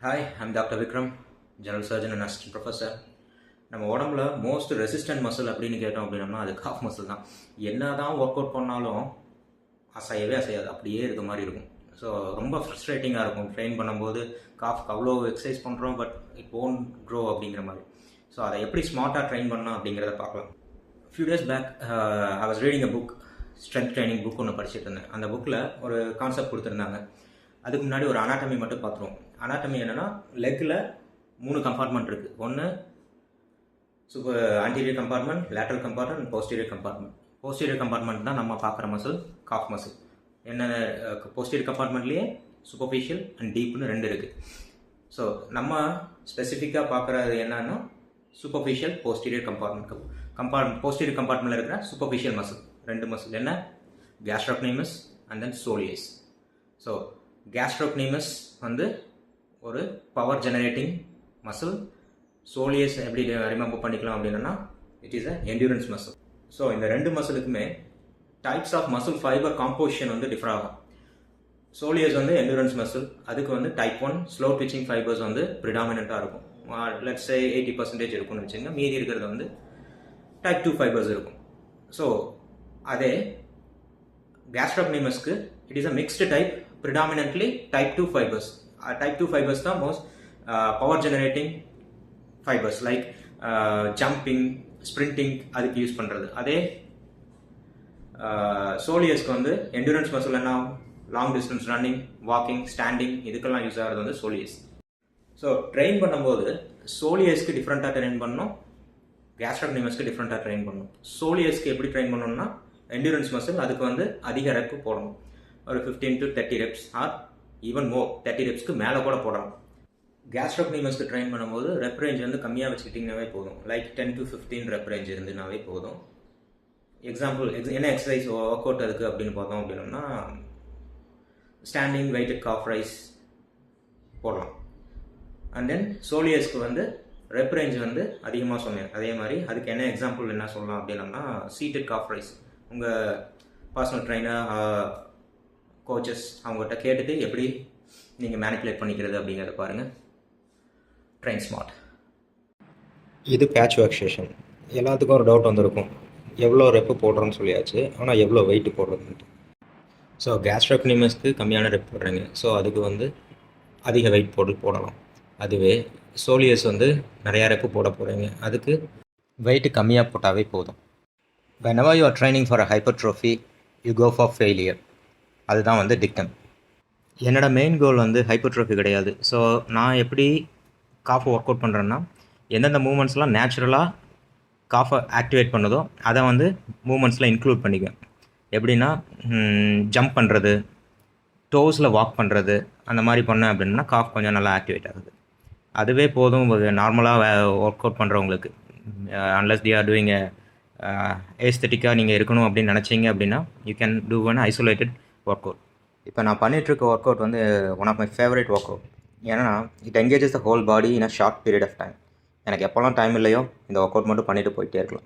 Hi, I'm doctor Vikram, general surgeon and assistant professor. நம்ம உடம்புல most resistant muscle அப்படின்னு கேட்டோம் அப்படின்னம்னா அது காஃப் மசில் தான். என்ன தான் ஒர்க் அவுட் பண்ணாலும் அசையவே அசையாது, அப்படியே இருக்க மாதிரி இருக்கும். ஸோ ரொம்ப ஃப்ரஸ்ட்ரேட்டிங்காக இருக்கும் ட்ரெயின் பண்ணும்போது. காஃப்க்கு அவ்வளோ எக்ஸசைஸ் பண்ணுறோம், பட் இட் ஓன்ட் க்ரோ அப்படிங்கிற மாதிரி. ஸோ அதை எப்படி ஸ்மார்ட்டாக ட்ரெயின் பண்ணலாம் அப்படிங்கிறத பார்க்கலாம். Few days back I was reading a book, strength training book ஒன்று படிச்சுட்டு இருந்தேன். அந்த புக்கில் ஒரு கான்செப்ட் கொடுத்துருந்தாங்க. அதுக்கு முன்னாடி ஒரு அனாட்டமி மட்டும் பார்த்துருவோம். அனாட்டமி என்னென்னா, லெக்கில் 3 கம்பார்ட்மெண்ட் இருக்குது. ஒன்று anterior compartment, lateral compartment, posterior compartment. Posterior compartment தான் நம்ம பார்க்குற மசில், காஃப் மசில். என்னென்ன போஸ்டீரியர் கம்பார்ட்மெண்ட்லேயே சூப்பர்ஃபிஷியல் அண்ட் டீப்னு 2 இருக்குது. ஸோ நம்ம ஸ்பெசிஃபிக்காக பார்க்குறது என்னன்னா சூப்பர்ஃபிஷியல், போஸ்டீரியர் கம்பார்ட்மெண்ட். போஸ்டீரியர் கம்பார்ட்மெண்ட்டில் இருக்கிற சூப்பர்ஃபிஷியல் மசில் 2 மசில் என்ன, கேஸ்ட்ரோக்னீமஸ் அண்ட் தென் சோலியஸ். ஸோ கேஸ்ட்ரோக்னீமஸ் வந்து ஒரு பவர் ஜெனரேட்டிங் மசில். சோலியஸ் எப்படி ரிமெம்பர் பண்ணிக்கலாம் அப்படின்னா, it is a endurance muscle. So இந்த 2 மசிலுக்குமே types of muscle fibre composition வந்து டிஃபர் ஆகும். சோலியஸ் வந்து என்டியூரன்ஸ் மசில், அதுக்கு வந்து டைப் 1 ஸ்லோ ட்விச்சிங் ஃபைபர்ஸ் வந்து ப்ரிடாமினண்ட்டாக இருக்கும். லெட்ஸ் சே 80% இருக்கும்னு வச்சுங்க. மீதி இருக்கிறது வந்து டைப் 2 ஃபைபர்ஸ் இருக்கும். ஸோ அதே கேஸ்ட்ரோக்னீமஸ்க்கு it is a mixed type, predominantly type 2 fibers. Type 2 fibers the most power generating fibers, like jumping, sprinting அதுக்கு யூஸ் பண்ணுறது. அதே சோலியஸ்க்கு வந்து என்டூரன்ஸ் மசில் என்ன, long distance running, walking, standing, இதுக்கெல்லாம் யூஸ் ஆகிறது வந்து சோலியஸ். ஸோ ட்ரெயின் பண்ணும்போது சோலியஸ்க்கு டிஃப்ரெண்ட்டாக ட்ரெயின் பண்ணணும், கேஸ்ட்ரோக்னீமஸ்க்கு டிஃப்ரெண்ட்டாக ட்ரெயின் பண்ணணும். சோலியஸ்க்கு எப்படி ட்ரெயின் பண்ணணும்னா, என்டூரன்ஸ் மசில், அதுக்கு வந்து அதிக ரெப்பு போடணும். ஒரு 15 to 30 reps R even more, 30 ரெப்ஸ்க்கு மேலே கூட போடலாம். கேஸ்ட்ரோக்னீமஸ்க்கு ட்ரெயின் பண்ணும்போது ரெப் ரேஞ்ச் வந்து கம்மியாக வச்சுக்கிட்டிங்கனாவே போதும். லைக் 10 to 15 ரெப் ரேஞ்ச் இருந்துனாவே போதும். எக்ஸாம்பிள் என்ன எக்ஸசைஸ் ஒர்க் அவுட் அதுக்கு அப்படின்னு பார்த்தோம் அப்படின்னா, ஸ்டாண்டிங் வெயிட்டட் காஃப் ரைஸ் போடலாம். அண்ட் தென் சோலியஸ்க்கு வந்து ரெப் ரேஞ்ச் வந்து அதிகமாக சொன்னேன். அதே மாதிரி அதுக்கு என்ன எக்ஸாம்பிள் என்ன சொல்லலாம் அப்படின்னா, சீட்டட் காஃப் ரைஸ். உங்கள் பர்சனல் ட்ரைனர், கோச்சஸ் அவங்ககிட்ட கேட்டுட்டு எப்படி நீங்கள் மேனிப்புலேட் பண்ணிக்கிறது அப்படிங்கிறத பாருங்கள். Train smart. இது பேட்ச் ஒர்க் செஷன். எல்லாத்துக்கும் ஒரு டவுட் வந்திருக்கும், எவ்வளோ ரெப்பு போடுறோன்னு சொல்லியாச்சு, ஆனால் எவ்வளோ வெயிட்டு போடுறதுன்ட்டு. ஸோ கேஸ்ட்ரோக்னீமஸ்க்கு கம்மியான ரெப் போடுறீங்க, ஸோ அதுக்கு வந்து அதிக வெயிட் போடலாம். அதுவே சோலியஸ் வந்து நிறையா ரெப்பு போட போகிறீங்க, அதுக்கு வெயிட்டு கம்மியாக போட்டாவே போதும். whenever you are training for a hypertrophy, you go for failure. அதுதான் வந்து டிக்டம். என்னோட மெயின் கோல் வந்து ஹைப்பர்ட்ரோஃபி கிடையாது. ஸோ நான் எப்படி காஃபை ஒர்க் அவுட் பண்ணுறேன்னா, எந்தெந்த மூமெண்ட்ஸ்லாம் நேச்சுரலாக காஃபை ஆக்டிவேட் பண்ணுதோ அதை வந்து மூமெண்ட்ஸில் இன்க்ளூட் பண்ணிக்குவேன். எப்படின்னா, ஜம்ப் பண்ணுறது, டோஸில் வாக் பண்ணுறது, அந்த மாதிரி பண்ணேன் அப்படின்னா காஃப் கொஞ்சம் நல்லா ஆக்டிவேட் ஆகுது. அதுவே போதும் நார்மலாக ஒர்க் அவுட் பண்ணுறவங்களுக்கு. அன்லஸ் தி ஆர் டூயிங் ஏஸ்தட்டிக்காக நீங்கள் இருக்கணும் அப்படின்னு நினச்சிங்க அப்படின்னா, you can do one isolated workout. இப்போ நான் பண்ணிகிட்ருக்க ஒர்க் அவுட் வந்து one of my favourite workout. ஏன்னா it engages the whole body in a short period of time. எனக்கு எப்போல்லாம் டைம் இல்லையோ இந்த ஒர்க் அவுட் மட்டும் பண்ணிவிட்டு போயிட்டே இருக்கலாம்.